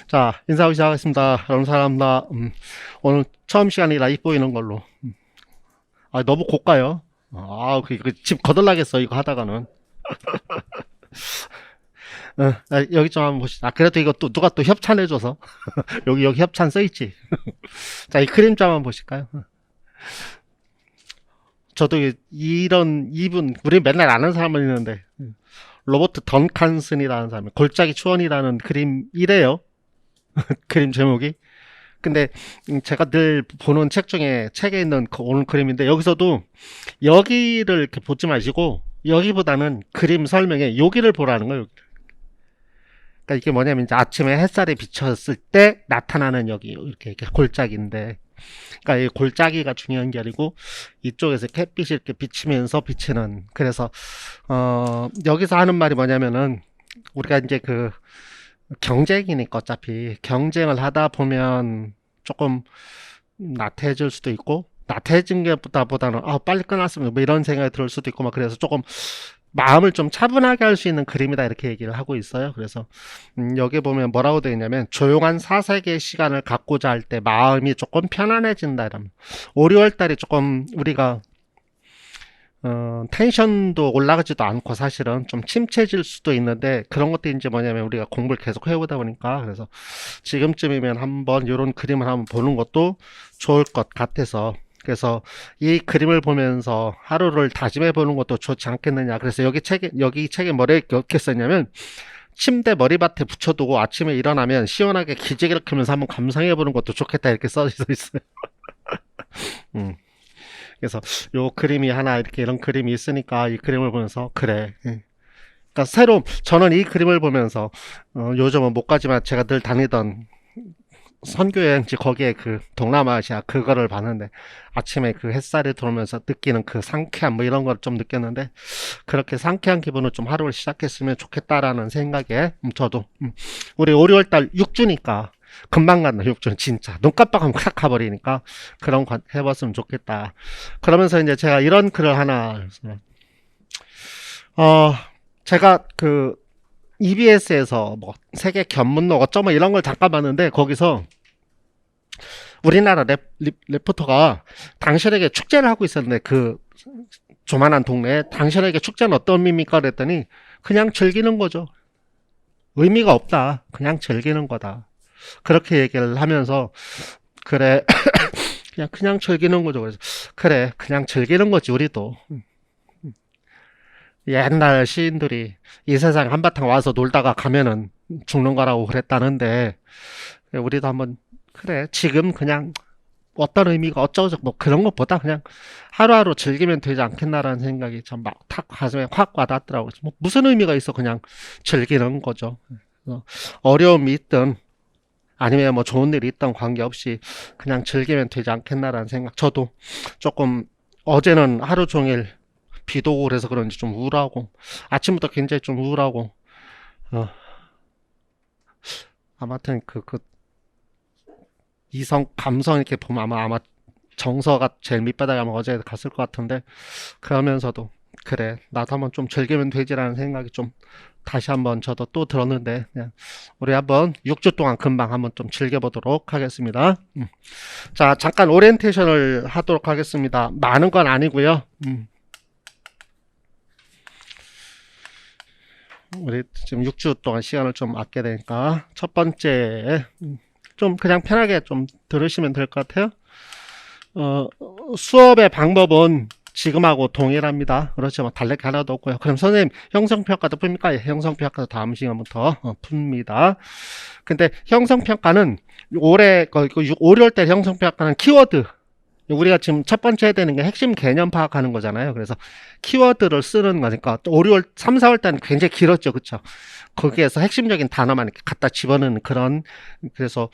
자, 인사하기 시작하겠습니다. 여러분 사랑합니다. 오늘 처음 시간이라 이쁘이는 걸로. 너무 고가요. 집 거덜나겠어, 이거 하다가는. 여기 좀 한번 보시죠. 그래도 이거 또, 누가 또 협찬해줘서. 여기 협찬 써있지. 자, 이 그림 좀 한번 보실까요? 저도 이런 이분, 우리 맨날 아는 사람은 있는데, 로버트 던칸슨이라는 사람이, 골짜기 추원이라는 그림이래요. 그림 제목이. 근데 제가 늘 보는 책 중에 책에 있는 오는 그림인데 여기서도 여기를 이렇게 보지 마시고 여기보다는 그림 설명에 여기를 보라는 거예요. 그러니까 이게 뭐냐면 이제 아침에 햇살이 비쳤을 때 나타나는 여기 이렇게 골짜기인데, 그러니까 이 골짜기가 중요한 게 아니고 이쪽에서 햇빛이 이렇게 비치면서 비치는. 그래서 여기서 하는 말이 뭐냐면은 우리가 이제 그 경쟁이니까 어차피 경쟁을 하다 보면 조금 나태해질 수도 있고, 나태해진 게 보다는 빨리 끝났으면 뭐 이런 생각이 들 수도 있고 막, 그래서 조금 마음을 좀 차분하게 할 수 있는 그림이다 이렇게 얘기를 하고 있어요. 그래서 여기 보면 뭐라고 되어 있냐면 조용한 사색의 시간을 갖고자 할 때 마음이 조금 편안해진다 이러면, 5, 6월 달이 조금 우리가 텐션도 올라가지도 않고 사실은 좀 침체질 수도 있는데, 그런 것도 이제 뭐냐면 우리가 공부를 계속 해오다 보니까, 그래서 지금쯤이면 한번 이런 그림을 한번 보는 것도 좋을 것 같아서, 그래서 이 그림을 보면서 하루를 다짐해 보는 것도 좋지 않겠느냐. 그래서 여기 책에 뭐렇게 썼냐면, 침대 머리맡에 붙여두고 아침에 일어나면 시원하게 기지개를 켜면서 한번 감상해 보는 것도 좋겠다 이렇게 써져 있어요. 음. 그래서 요 그림이 하나 이렇게 이런 그림이 있으니까 이 그림을 보면서 그래. 그러니까 저는 이 그림을 보면서 요즘은 못 가지만 제가 늘 다니던 선교여행지 거기에 그 동남아시아 그거를 봤는데, 아침에 그 햇살이 들어오면서 느끼는 그 상쾌함 뭐 이런 걸 좀 느꼈는데, 그렇게 상쾌한 기분으로 좀 하루를 시작했으면 좋겠다라는 생각에 저도 우리 5, 6월달 6주니까 금방 간다. 6주는 진짜 눈 깜빡하면 콱 가버리니까 그런 거 해봤으면 좋겠다. 그러면서 이제 제가 이런 글을 하나, 제가 그 EBS에서 뭐 세계 견문록 어쩌면 이런 걸 잠깐 봤는데, 거기서 우리나라 레포터가 당신에게 축제를 하고 있었는데, 그 조만한 동네에 당신에게 축제는 어떤 의미입니까? 그랬더니 그냥 즐기는 거죠. 의미가 없다. 그냥 즐기는 거다. 그렇게 얘기를 하면서, 그래, 그냥 즐기는 거죠. 그래서 그래, 그냥 즐기는 거지 우리도. 옛날 시인들이 이 세상 한바탕 와서 놀다가 가면은 죽는 거라고 그랬다는데, 우리도 한번 그래, 지금 그냥 어떤 의미가 어쩌고저쩌고 뭐 그런 것보다 그냥 하루하루 즐기면 되지 않겠나라는 생각이 참 막 탁 가슴에 확 와닿더라고요. 뭐 무슨 의미가 있어, 그냥 즐기는 거죠. 어려움이 있든 아니면 뭐 좋은 일이 있든 관계없이 그냥 즐기면 되지 않겠나라는 생각. 저도 조금 어제는 하루 종일 비도 오고 그래서 그런지 좀 우울하고, 아침부터 굉장히 좀 우울하고, 아무튼 감성 이렇게 보면 아마 정서가 제일 밑바닥에 아마 어제 갔을 것 같은데, 그러면서도 그래, 나도 한번 좀 즐기면 되지라는 생각이 좀 다시 한번 저도 또 들었는데, 그냥 우리 한번 6주 동안 금방 한번 좀 즐겨보도록 하겠습니다. 자, 잠깐 오리엔테이션을 하도록 하겠습니다. 많은 건 아니고요. 우리 지금 6주 동안 시간을 좀 아껴야 되니까 첫 번째, 좀 그냥 편하게 좀 들으시면 될 것 같아요. 수업의 방법은 지금하고 동일합니다. 그렇죠. 뭐 다를 게 하나도 없고요. 그럼 선생님 형성평가도 풉니까? 예, 형성평가도 다음 시간부터 풉니다. 근데 형성평가는 올해 5, 6월 때 형성평가는 키워드, 우리가 지금 첫 번째 해야 되는 게 핵심 개념 파악하는 거잖아요. 그래서 키워드를 쓰는 거니까 5, 6월, 3, 4월 때는 굉장히 길었죠. 그쵸? 거기에서 핵심적인 단어만 이렇게 갖다 집어넣는 그런, 그래서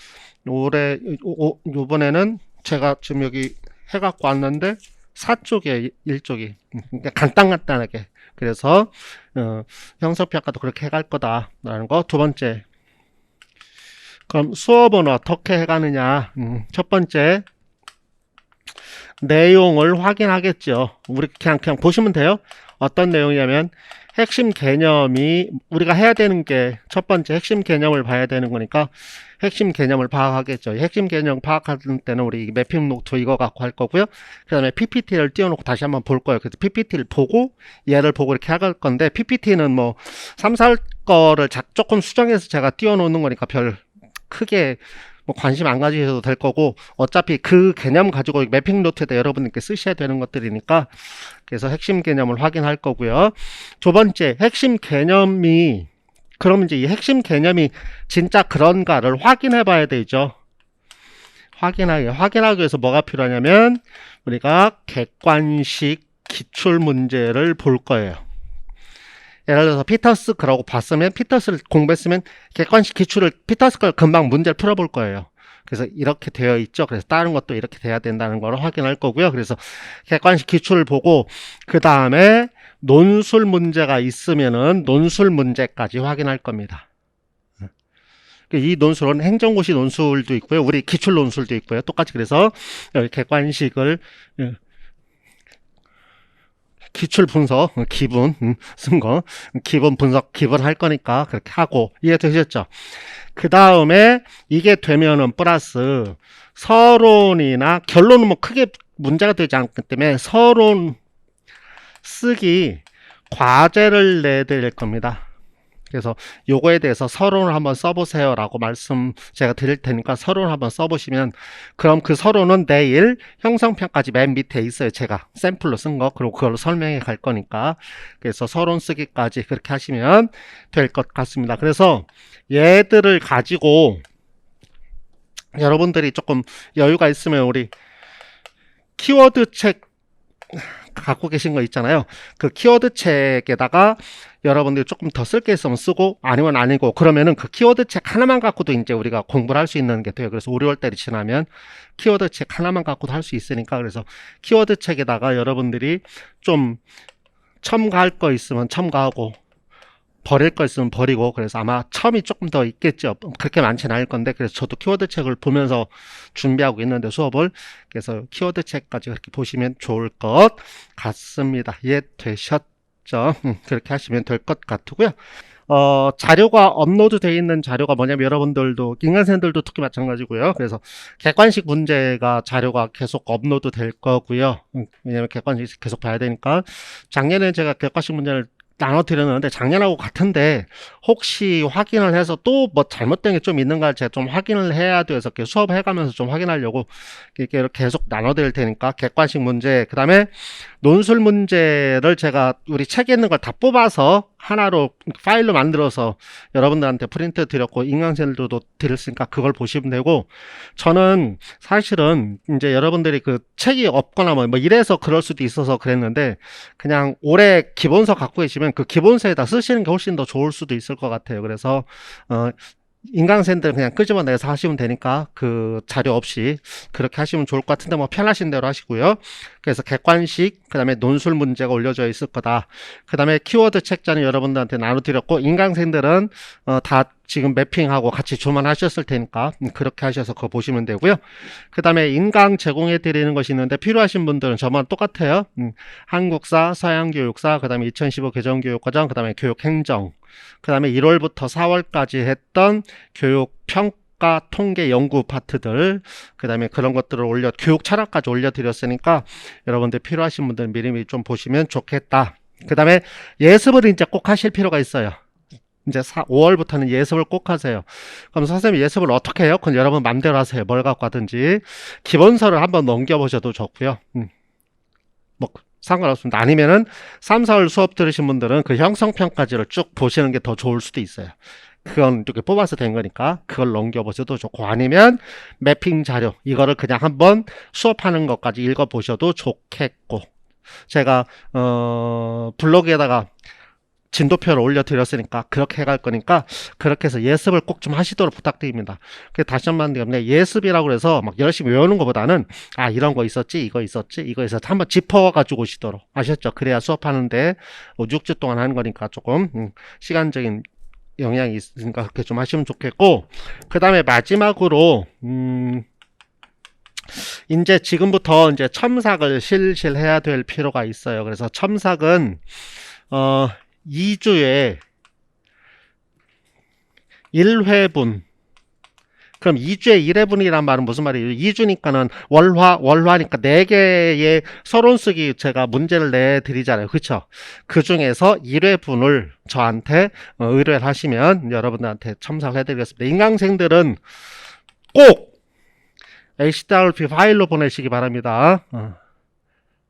요번에는 제가 지금 여기 해갖고 왔는데 4쪽에 1쪽이 그러니까 간단하게, 그래서 형성평가도 그렇게 해갈 거다라는 거. 두 번째, 그럼 수업은 어떻게 해가느냐. 첫 번째, 내용을 확인하겠죠. 우리 그냥 보시면 돼요. 어떤 내용이냐면 핵심 개념이 우리가 해야 되는 게 첫 번째 핵심 개념을 봐야 되는 거니까 핵심 개념을 파악하겠죠. 핵심 개념 파악하는 때는 우리 매핑 노트 이거 갖고 할 거고요. 그 다음에 PPT를 띄워놓고 다시 한번 볼 거예요. 그래서 PPT를 보고 얘를 보고 이렇게 할 건데 PPT는 뭐 3, 4월 거를 조금 수정해서 제가 띄워놓는 거니까 별 크게 뭐 관심 안 가지셔도 될 거고 어차피 그 개념 가지고 매핑 노트에다 여러분께 쓰셔야 되는 것들이니까 그래서 핵심 개념을 확인할 거고요. 두 번째 핵심 개념이 그럼 이제 이 핵심 개념이 진짜 그런가를 확인해 봐야 되죠. 확인하기 위해서 뭐가 필요하냐면 우리가 객관식 기출 문제를 볼 거예요. 예를 들어서 피터스 그러고 봤으면 피터스를 공부했으면 객관식 기출을 피터스 걸 금방 문제를 풀어볼 거예요. 그래서 이렇게 되어 있죠. 그래서 다른 것도 이렇게 돼야 된다는 걸 확인할 거고요. 그래서 객관식 기출을 보고 그 다음에 논술 문제가 있으면은 논술 문제까지 확인할 겁니다. 이 논술은 행정고시 논술도 있고요. 우리 기출 논술도 있고요. 똑같이 그래서 객관식을 기출 분석, 기분 쓴 거, 기분 분석, 기본할 거니까 그렇게 하고 이해되셨죠? 그 다음에 이게 되면은 플러스 서론이나 결론은 뭐 크게 문제가 되지 않기 때문에 서론 쓰기 과제를 내드릴 겁니다. 그래서 요거에 대해서 서론을 한번 써보세요 라고 말씀 제가 드릴 테니까 서론을 한번 써보시면 그럼 그 서론은 내일 형성편까지 맨 밑에 있어요. 제가 샘플로 쓴 거 그리고 그걸로 설명해 갈 거니까 그래서 서론 쓰기까지 그렇게 하시면 될 것 같습니다. 그래서 얘들을 가지고 여러분들이 조금 여유가 있으면 우리 키워드 책 갖고 계신 거 있잖아요. 그 키워드 책에다가 여러분들이 조금 더 쓸 게 있으면 쓰고 아니면 아니고 그러면은 그 키워드 책 하나만 갖고도 이제 우리가 공부를 할 수 있는 게 돼요. 그래서 5, 6월달이 지나면 키워드 책 하나만 갖고도 할 수 있으니까 그래서 키워드 책에다가 여러분들이 좀 첨가할 거 있으면 첨가하고 버릴 거 있으면 버리고 그래서 아마 첨이 조금 더 있겠죠. 그렇게 많지는 않을 건데 그래서 저도 키워드 책을 보면서 준비하고 있는데 수업을 그래서 키워드 책까지 그렇게 보시면 좋을 것 같습니다. 이해되셨죠? 그렇게 하시면 될 것 같고요. 자료가 업로드 되어 있는 자료가 뭐냐면 여러분들도 인간생들도 특히 마찬가지고요. 그래서 객관식 문제가 자료가 계속 업로드 될 거고요. 왜냐면 객관식 계속 봐야 되니까 작년에 제가 객관식 문제를 나눠드렸는데 작년하고 같은데 혹시 확인을 해서 또 뭐 잘못된 게 좀 있는가 제가 좀 확인을 해야 돼서 수업해가면서 좀 확인하려고 이렇게 계속 나눠드릴 테니까 객관식 문제 그 다음에 논술 문제를 제가 우리 책에 있는 걸 다 뽑아서 하나로 파일로 만들어서 여러분들한테 프린트 드렸고 인강생들도 드렸으니까 그걸 보시면 되고 저는 사실은 이제 여러분들이 그 책이 없거나 뭐 이래서 그럴 수도 있어서 그랬는데 그냥 올해 기본서 갖고 계시면 그 기본서에다 쓰시는 게 훨씬 더 좋을 수도 있을 것 같아요. 그래서 인강생들 그냥 끄집어내서 하시면 되니까 그 자료 없이 그렇게 하시면 좋을 것 같은데 뭐 편하신 대로 하시고요. 그래서 객관식 그 다음에 논술 문제가 올려져 있을 거다. 그 다음에 키워드 책자는 여러분들한테 나눠드렸고 인강생들은 다 지금 매핑하고 같이 주문하셨을 테니까 그렇게 하셔서 그거 보시면 되고요. 그 다음에 인강 제공해 드리는 것이 있는데 필요하신 분들은 저만 똑같아요. 한국사, 서양교육사, 그 다음에 2015 개정교육과정, 그 다음에 교육행정 그 다음에 1월부터 4월까지 했던 교육평가 통계 연구 파트들 그 다음에 그런 것들을 교육 철학까지 올려드렸으니까 여러분들 필요하신 분들 미리미리 좀 보시면 좋겠다. 그 다음에 예습을 이제 꼭 하실 필요가 있어요. 이제 5월부터는 예습을 꼭 하세요. 그럼 선생님 예습을 어떻게 해요? 그건 여러분 맘대로 하세요. 뭘 갖고 하든지 기본서를 한번 넘겨보셔도 좋고요. 뭐 상관없습니다. 아니면은 3, 4월 수업 들으신 분들은 그 형성평가지를 쭉 보시는 게 더 좋을 수도 있어요. 그건 이렇게 뽑아서 된 거니까 그걸 넘겨보셔도 좋고 아니면 매핑 자료 이거를 그냥 한번 수업하는 것까지 읽어보셔도 좋겠고 제가 블로그에다가 진도표를 올려드렸으니까 그렇게 해갈 거니까 그렇게 해서 예습을 꼭 좀 하시도록 부탁드립니다. 다시 한번 말씀드리면 예습이라고 해서 막 열심히 외우는 것보다는 아 이런 거 있었지 이거 있었지 이거 있었지 한번 짚어가지고 오시도록 아셨죠? 그래야 수업하는데 6주 동안 하는 거니까 조금 시간적인 영향이 있으니까 그렇게 좀 하시면 좋겠고 그 다음에 마지막으로 이제 지금부터 이제 첨삭을 실실 해야 될 필요가 있어요. 그래서 첨삭은 2주에 1회분. 그럼 2주에 1회분이란 말은 무슨 말이에요? 2주니까는 월화니까 4개의 서론쓰기 제가 문제를 내드리잖아요. 그쵸? 그 중에서 1회분을 저한테 의뢰를 하시면 여러분들한테 첨삭을 해드리겠습니다. 인강생들은 꼭 HTRP 파일로 보내시기 바랍니다.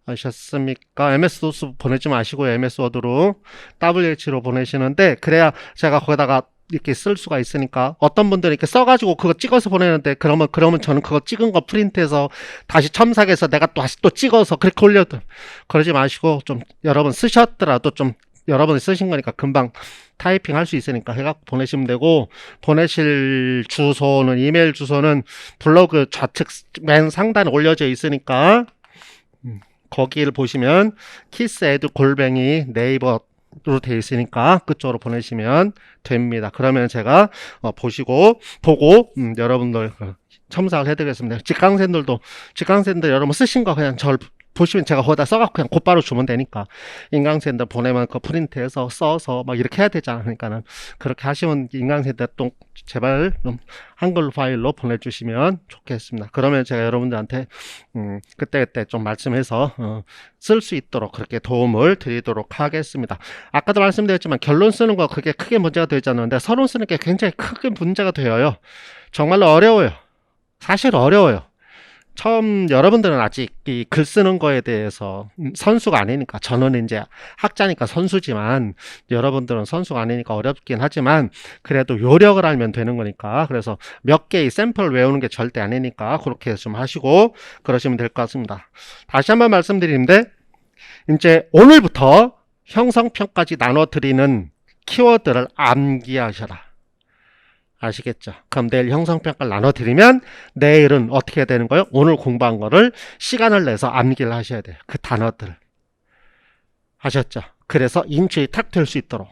아셨습니까? MS 도스 보내지 마시고요. MS 워드로 WH로 보내시는데 그래야 제가 거기다가 이렇게 쓸 수가 있으니까 어떤 분들은 이렇게 써가지고 그거 찍어서 보내는데 그러면 저는 그거 찍은 거 프린트해서 다시 첨삭해서 내가 다시 또 찍어서 그렇게 올려도 그러지 마시고 좀 여러분 쓰셨더라도 좀 여러분이 쓰신 거니까 금방 타이핑 할 수 있으니까 해갖고 보내시면 되고 보내실 주소는 이메일 주소는 블로그 좌측 맨 상단에 올려져 있으니까 거기를 보시면 키스에드 골뱅이 네이버 로 되어 있으니까 그쪽으로 보내시면 됩니다. 그러면 제가 보고 여러분들 첨삭을 해드리겠습니다. 직강생들 여러분 쓰신 거 그냥 절 보시면 제가 거기다 써갖고 그냥 곧바로 주면 되니까 인강생들 보내면 그 프린트해서 써서 막 이렇게 해야 되잖아. 그러니까는 그렇게 하시면 인강생들 또 제발 좀 한글 파일로 보내주시면 좋겠습니다. 그러면 제가 여러분들한테 그때그때 좀 말씀해서 쓸 수 있도록 그렇게 도움을 드리도록 하겠습니다. 아까도 말씀드렸지만 결론 쓰는 거 그게 크게 문제가 되지 않는데 서론 쓰는 게 굉장히 크게 문제가 되어요. 정말로 어려워요. 사실 어려워요. 처음 여러분들은 아직 이 글 쓰는 거에 대해서 선수가 아니니까 저는 이제 학자니까 선수지만 여러분들은 선수가 아니니까 어렵긴 하지만 그래도 요령을 알면 되는 거니까 그래서 몇 개의 샘플 외우는 게 절대 아니니까 그렇게 좀 하시고 그러시면 될 것 같습니다. 다시 한번 말씀드리는데 이제 오늘부터 형성평까지 나눠드리는 키워드를 암기하셔라. 아시겠죠? 그럼 내일 형성평가를 나눠드리면 내일은 어떻게 되는 거예요? 오늘 공부한 거를 시간을 내서 암기를 하셔야 돼요. 그 단어들을. 아셨죠? 그래서 인출이 탁 될 수 있도록.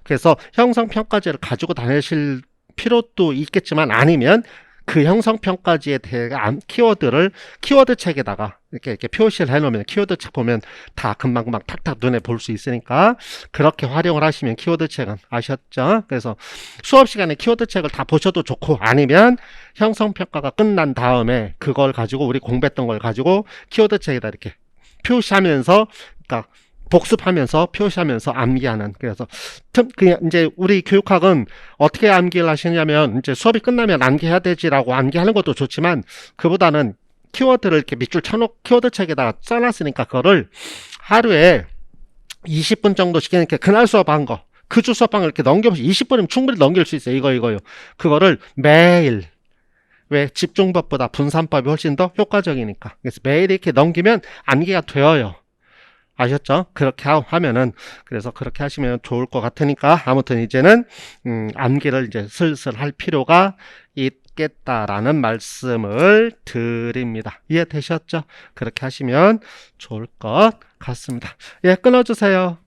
그래서 형성평가제를 가지고 다니실 필요도 있겠지만 아니면 그 형성평가지에 대해 키워드를 키워드 책에다가 이렇게 표시를 해놓으면 키워드 책 보면 다 금방금방 탁탁 눈에 볼 수 있으니까 그렇게 활용을 하시면 키워드 책은 아셨죠? 그래서 수업 시간에 키워드 책을 다 보셔도 좋고 아니면 형성평가가 끝난 다음에 그걸 가지고 우리 공부했던 걸 가지고 키워드 책에다 이렇게 표시하면서 그러니까 복습하면서 표시하면서 암기하는 그래서 그냥 이제 우리 교육학은 어떻게 암기를 하시냐면 이제 수업이 끝나면 암기해야 되지라고 암기하는 것도 좋지만 그보다는 키워드를 이렇게 밑줄 쳐놓고 키워드 책에다가 써놨으니까 그거를 하루에 20분 정도씩 이렇게 그날 수업한 거 그 주 수업한 거 이렇게 넘겨보시면 20분이면 충분히 넘길 수 있어요. 이거요. 그거를 매일 왜 집중법보다 분산법이 훨씬 더 효과적이니까 그래서 매일 이렇게 넘기면 암기가 되어요. 아셨죠? 그렇게 하면은 그래서 그렇게 하시면 좋을 것 같으니까 아무튼 이제는 암기를 이제 슬슬 할 필요가 있겠다라는 말씀을 드립니다. 이해되셨죠? 그렇게 하시면 좋을 것 같습니다. 예, 끊어주세요.